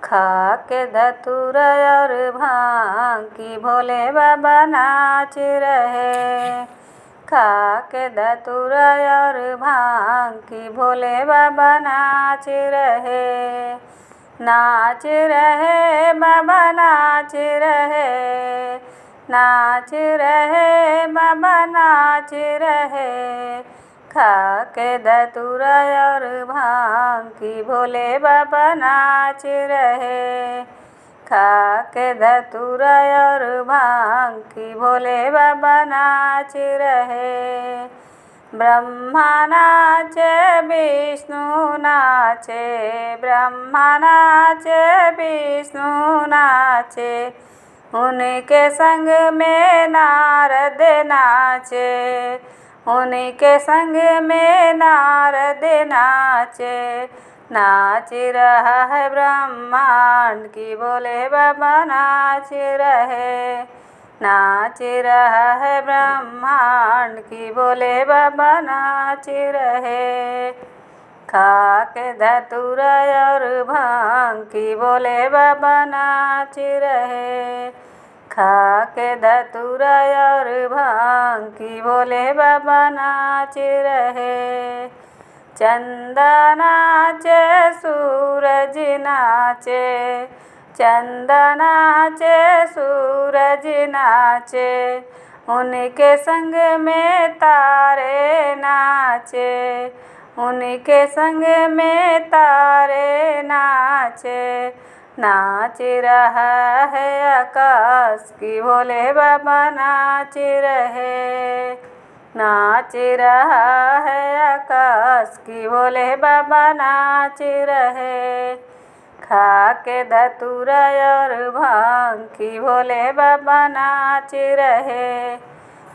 खा के धतूरा और भांग की भोले बाबा नाच रहे। खा के धतूरा और भांग की भोले बाबा नाच रहे। नाच रहे बाबा नाच रहे। नाच रहे बाबा नाच रहे। खा के धतूरा और भांग की भोले बाबा नाच रहे। खा के धतूरा और भांग की भोले बाबा नाच रहे। ब्रह्मा नाचे विष्णु नाचे। ब्रह्मा नाचे विष्णु नाचे। उनके संग में नारद नाचे। उनके संग में नारद नाचे। नाच रहा है ब्रह्मांड की भोले बाबा नाच रहे। नाच रहा है ब्रह्मांड की भोले बाबा नाच रहे। खा के धतूरा और भांग की भोले बाबा नाच रहे। खा के धतूरा और भांग की भोले बाबा नाच रहे। चंदा नाचे सूरज नाचे। चंदा नाचे सूरज नाचे। उनके संग में तारे नाचे। उनके संग में तारे नाचे। नाच रहा है आकाश की भोले बाबा नाच रहे। नाच रहा है आकाश की भोले बाबा नाच रहे। खा के धतूरा और भांग की भोले बाबा नाच रहे।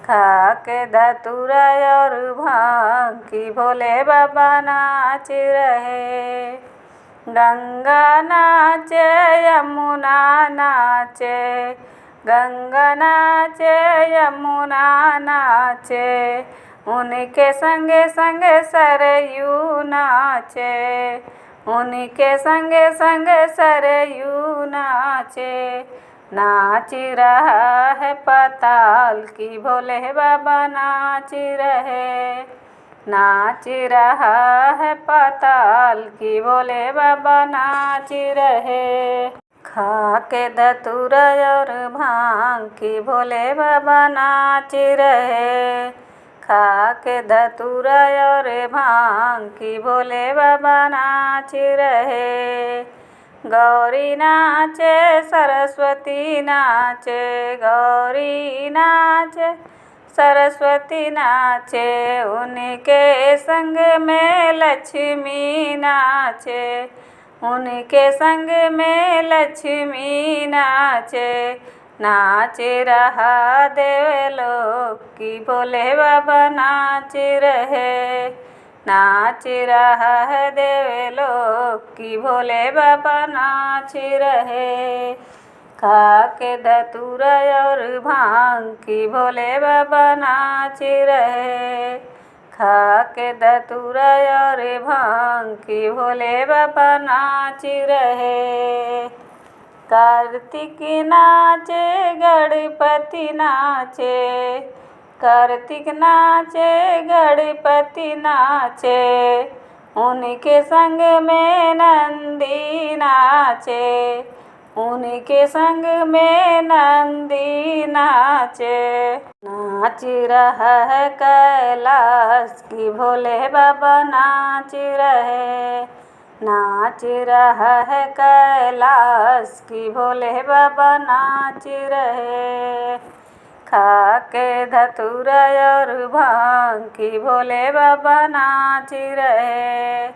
खा के धतूरा और भांग की भोले बाबा नाच रहे। गंगा नाचे यमुना नाचे। गंगा नाचे यमुना नाचे। उनके संग संग सरयू नाचे। उनके संग संग सरयू नाचे। नाच रहा है पाताल की भोले बाबा नाच रहे। नाच रहा है पाताल की भोले बाबा नाच रहे। खा के धतूरा और भांग की भोले बाबा नाच रहे। खा के धतूरा और भांग की भोले बाबा नाच रहे। गौरी नाचे सरस्वती नाचे। गौरी नाचे सरस्वती नाचे। उनके संग में लक्ष्मी नाचे। उनके संग में लक्ष्मी नाचे। नाच रहा देवलोक की भोले बाबा नाच रहे। नाच रहा है देवलोक की भोले बाबा नाच रहे। खा के धतूरा और भांग की भोले बाबा नाच रहे। खा के धतूरा और भांग की भोले बाबा नाच रहे। कार्तिक नाचे गणपति नाचे। कार्तिक नाचे गणपति नाचे। उनके संग में नंदी नाचे। उनके संग में नंदी नाचे। नाच रहा है कैलाश की भोले बाबा नाच रहे। नाच रहा है कैलाश की भोले बाबा नाच रहे। खा के धतूरा और भांग की भोले बाबा नाच रहे।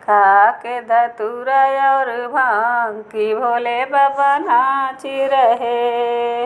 खा के धतूरा और भांग की भोले बाबा नाच रहे।